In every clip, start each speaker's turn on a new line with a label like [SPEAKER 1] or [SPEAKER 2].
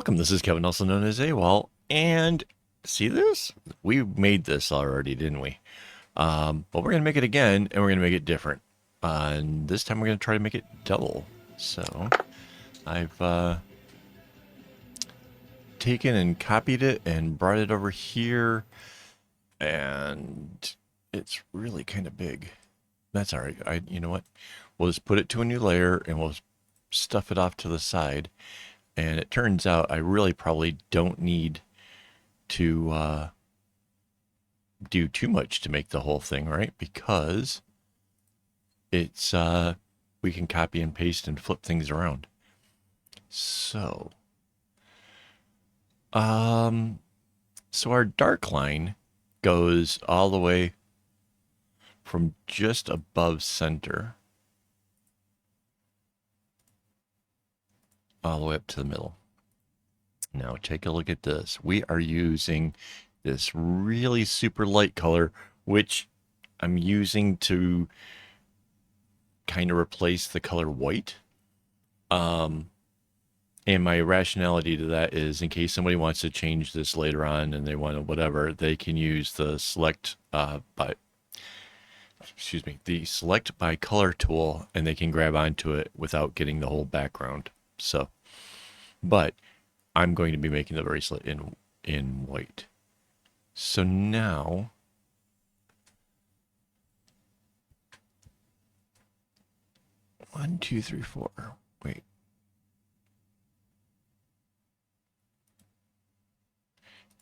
[SPEAKER 1] Welcome, this is Kevin, also known as AWOL, and see this? We made this already, didn't we? But we're going to make it again, and we're going to make it different. And this time we're going to try to make it double. So, I've taken and copied it and brought it over here, and it's really kind of big. That's all right. You know what? We'll just put it to a new layer, and we'll stuff it off to the side. And it turns out I really probably don't need to do too much to make the whole thing, right? Because it's we can copy and paste and flip things around. So, so our dark line goes all the way from just above center all the way up to the middle. Now take a look at this. We are using this really super light color, which I'm using to kind of replace the color white. And my rationality to that is in case somebody wants to change this later on and they want to whatever, they can use the select the select by color tool, and they can grab onto it without getting the whole background. So, but I'm going to be making the bracelet in white. So now 1, 2, 3, 4. Wait.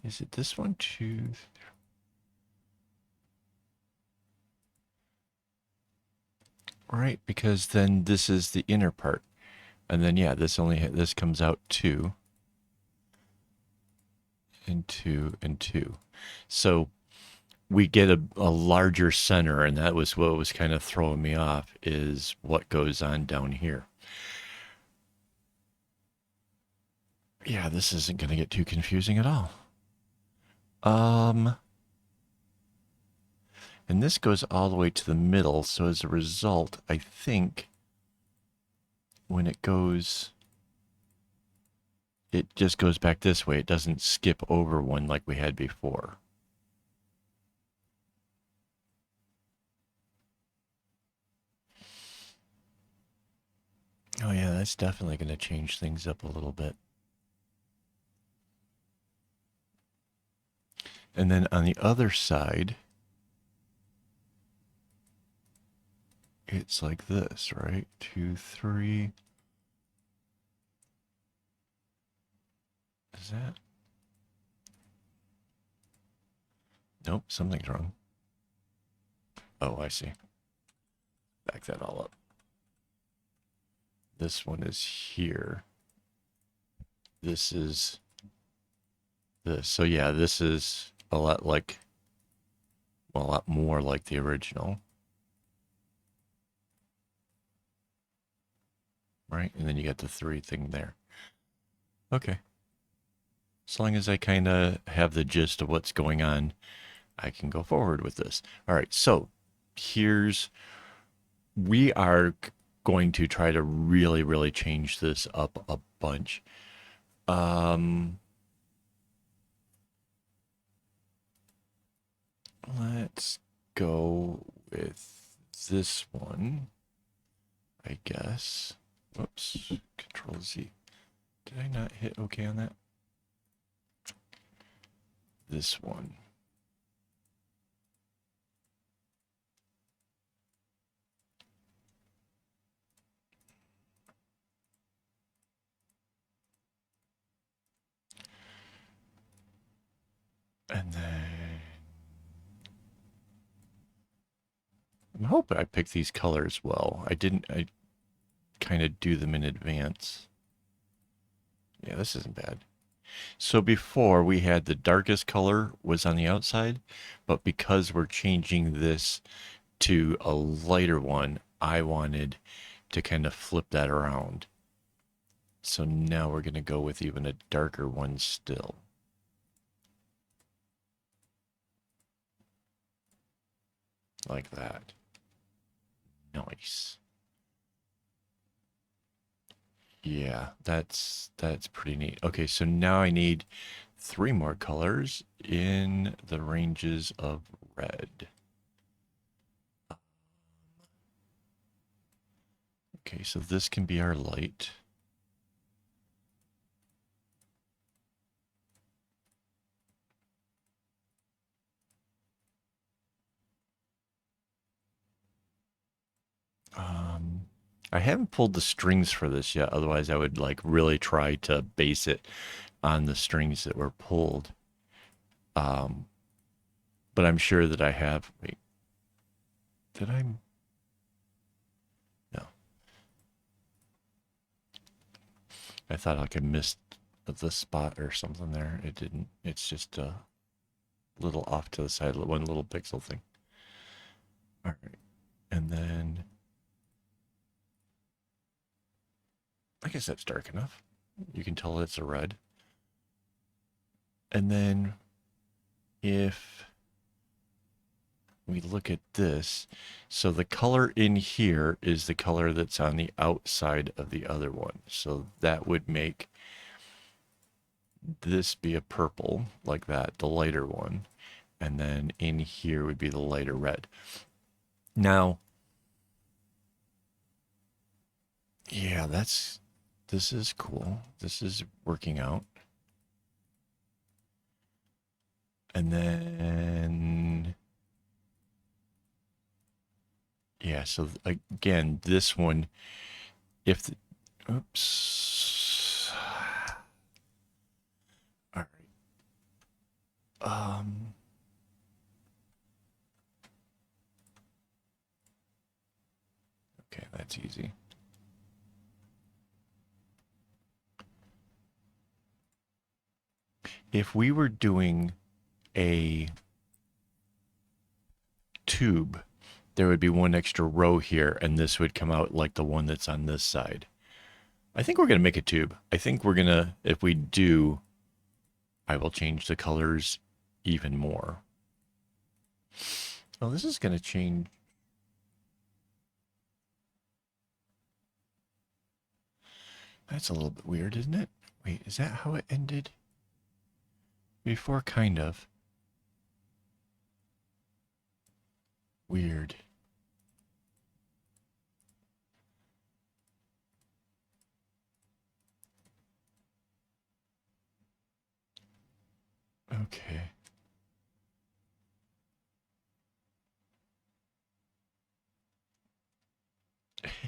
[SPEAKER 1] Is it this one? 2, 3. Right, because then this is the inner part. And then yeah, this comes out 2 and 2 and 2. So we get a larger center, and that was what was kind of throwing me off, is what goes on down here. Yeah, this isn't going to get too confusing at all. And this goes all the way to the middle, so as a result, I think when it goes, it just goes back this way. It doesn't skip over one like we had before. Oh yeah, that's definitely going to change things up a little bit. And then on the other side, it's like this, right? 2, 3. Is that? Nope, something's wrong. Oh, I see. Back that all up. This one is here. This is this. So yeah, this is a lot like, well, a lot more like the original. Right? And then you got the 3 thing there. Okay. As long as I kind of have the gist of what's going on, I can go forward with this. All right, so we are going to try to really, really change this up a bunch. Let's go with this one, I guess. Whoops, Control Z. Did I not hit OK on that? This one. And then I hope I picked these colors well. I kind of do them in advance. Yeah, this isn't bad. So before we had the darkest color was on the outside, but because we're changing this to a lighter one, I wanted to kind of flip that around. So now we're going to go with even a darker one still. Like that. Nice. Yeah, that's pretty neat. Okay, so now I need 3 more colors in the ranges of red. Okay, so this can be our light. I haven't pulled the strings for this yet. Otherwise, I would like really try to base it on the strings that were pulled. Um, but I'm sure that I have. Wait, did I? No, I thought like I missed the spot or something there. It didn't. It's just a little off to the side, one little pixel thing. All right, and then I guess that's dark enough. You can tell it's a red. And then if we look at this, so the color in here is the color that's on the outside of the other one. So that would make this be a purple like that, the lighter one. And then in here would be the lighter red. Now, yeah, this is cool. This is working out. And then, yeah, so again, this one, if, the, oops. All right. Okay, that's easy. If we were doing a tube, there would be one extra row here, and this would come out like the one that's on this side. I think we're going to make a tube. I think we're going to, if we do, I will change the colors even more. Well, this is going to change. That's a little bit weird, isn't it? Wait, is that how it ended? Before, kind of. Weird. Okay.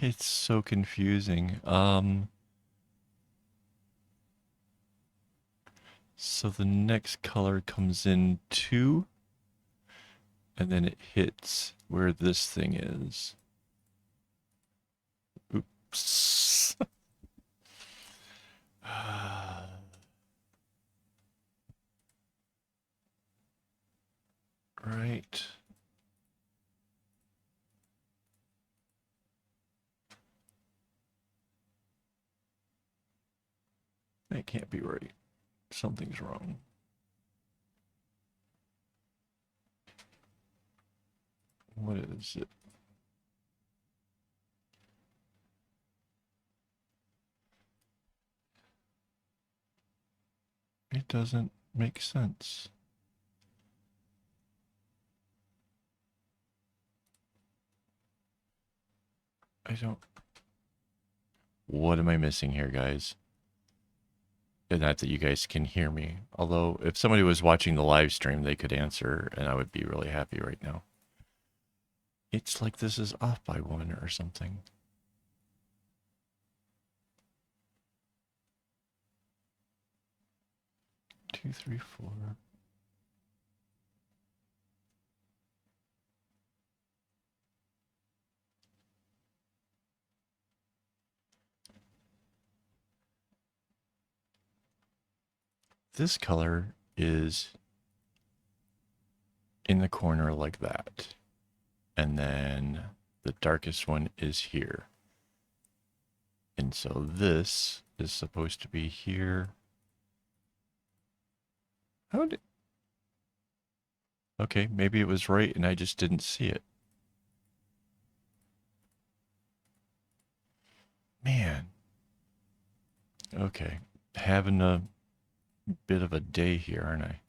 [SPEAKER 1] It's so confusing. So the next color comes in 2, and then it hits where this thing is. Oops. Right. That can't be right. Something's wrong. What is it? It doesn't make sense. I don't. What am I missing here, guys? Not that you guys can hear me. Although, if somebody was watching the live stream, they could answer, and I would be really happy right now. It's like this is off by 1 or something. 2, 3, 4. This color is in the corner like that. And then the darkest one is here. And so this is supposed to be here. How did... Okay, maybe it was right and I just didn't see it. Man. Okay. Having a bit of a day here, aren't I?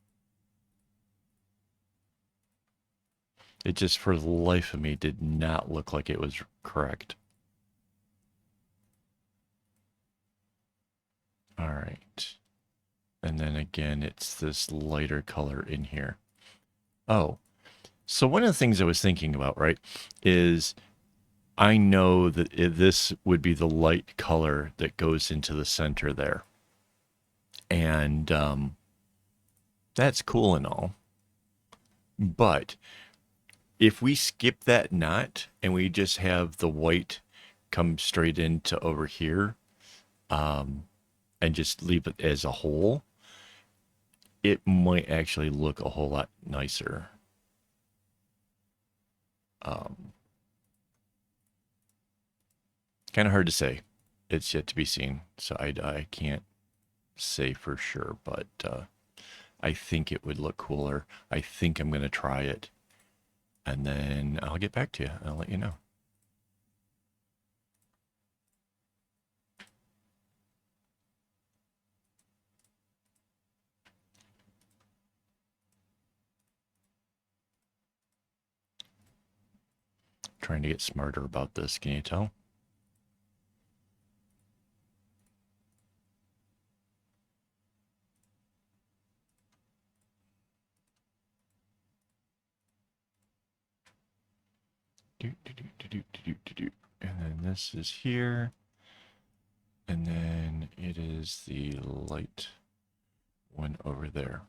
[SPEAKER 1] It just, for the life of me, did not look like it was correct. All right. And then again, it's this lighter color in here. Oh, so one of the things I was thinking about, right, is I know that this would be the light color that goes into the center there. And that's cool and all. But if we skip that knot and we just have the white come straight into over here, and just leave it as a whole, it might actually look a whole lot nicer. Um, kind of hard to say. It's yet to be seen, so I can't say for sure, but I think it would look cooler. I think I'm going to try it, and then I'll get back to you. I'll let you know. Trying to get smarter about this, can you tell? And then this is here. And then it is the light one over there.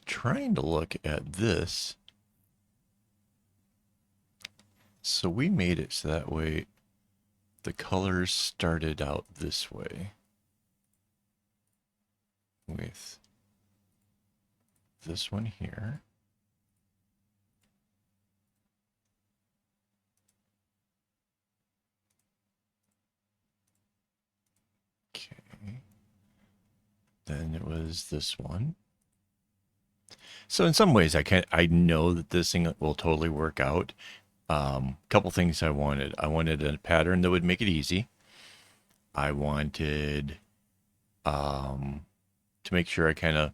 [SPEAKER 1] Trying to look at this. So we made it so that way the colors started out this way with this one here. Okay. Then it was this one. So in some ways I know that this thing will totally work out. Couple things I wanted. I wanted a pattern that would make it easy. I wanted to make sure I kind of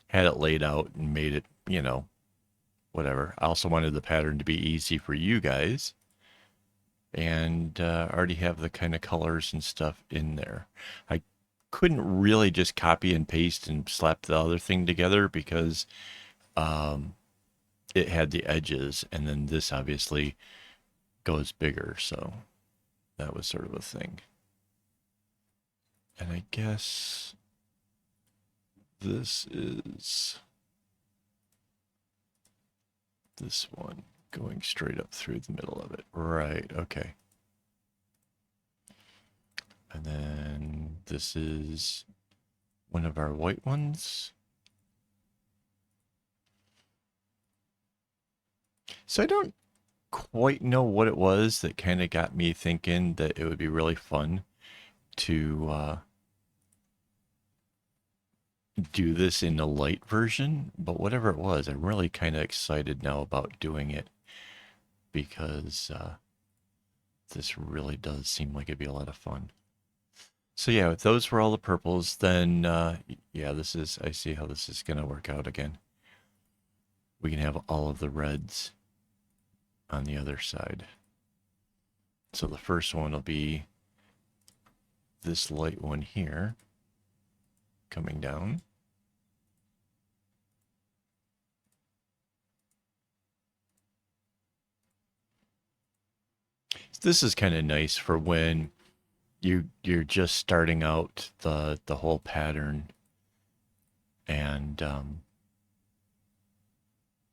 [SPEAKER 1] had it laid out and made it, whatever. I also wanted the pattern to be easy for you guys, and already have the kind of colors and stuff in there. I couldn't really just copy and paste and slap the other thing together because it had the edges, and then this obviously goes bigger, so that was sort of a thing. And I guess this is this one going straight up through the middle of it. Right, okay. And then this is one of our white ones. So I don't quite know what it was that kind of got me thinking that it would be really fun to do this in a light version, but whatever it was, I'm really kind of excited now about doing it because this really does seem like it'd be a lot of fun. So yeah, if those were all the purples, then yeah, I see how this is going to work out again. We can have all of the reds on the other side. So the first one will be this light one here coming down. This is kind of nice for when you're just starting out the whole pattern, and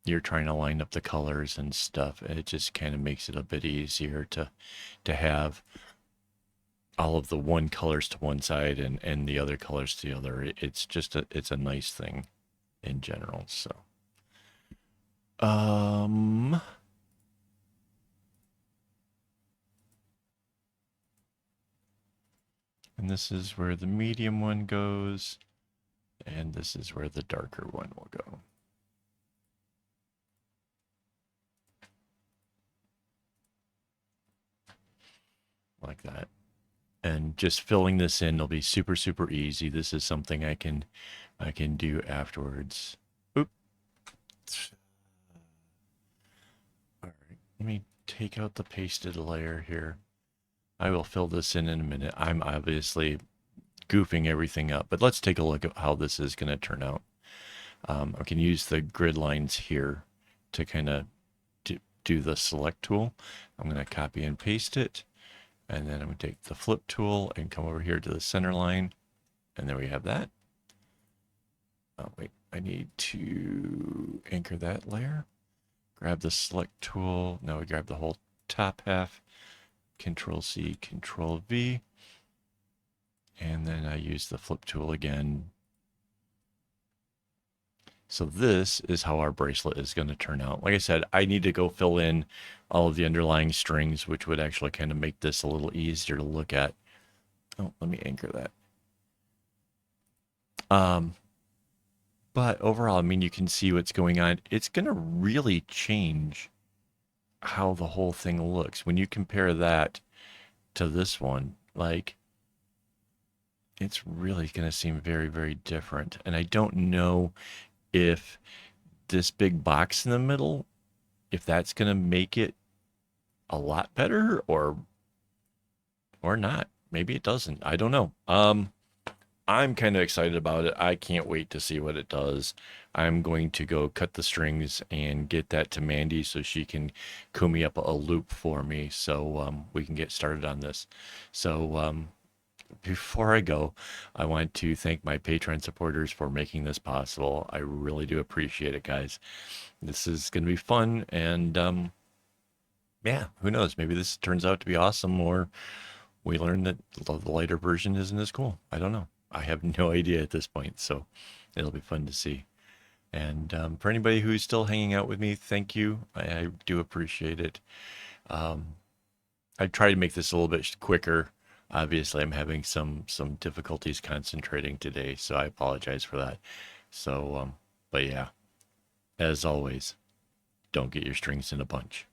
[SPEAKER 1] you're trying to line up the colors and stuff. It just kind of makes it a bit easier to have all of the one colors to one side and the other colors to the other. It's just it's a nice thing in general. So and this is where the medium one goes. And this is where the darker one will go. Like that. And just filling this in will be super, super easy. This is something I can do afterwards. Oop. All right. Let me take out the pasted layer here. I will fill this in a minute. I'm obviously goofing everything up, but let's take a look at how this is going to turn out. I can use the grid lines here to kind of do the select tool. I'm going to copy and paste it. And then I'm going to take the flip tool and come over here to the center line. And there we have that. Oh, wait, I need to anchor that layer. Grab the select tool. Now we grab the whole top half. Control C, Control V. And then I use the flip tool again. So this is how our bracelet is going to turn out. Like I said, I need to go fill in all of the underlying strings, which would actually kind of make this a little easier to look at. Oh, let me anchor that. But overall, I mean, you can see what's going on. It's going to really change how the whole thing looks. When you compare that to this one, like, it's really going to seem very, very different. And I don't know if this big box in the middle, if that's going to make it a lot better or not. Maybe it doesn't. I don't know. I'm kind of excited about it. I can't wait to see what it does. I'm going to go cut the strings and get that to Mandy so she can comb me up a loop for me so we can get started on this. So before I go, I want to thank my Patreon supporters for making this possible. I really do appreciate it, guys. This is going to be fun, and yeah, who knows? Maybe this turns out to be awesome, or we learn that the lighter version isn't as cool. I don't know. I have no idea at this point, so it'll be fun to see. And for anybody who's still hanging out with me, thank you. I do appreciate it. I try to make this a little bit quicker. Obviously, I'm having some difficulties concentrating today, so I apologize for that. So, but yeah, as always, don't get your strings in a bunch.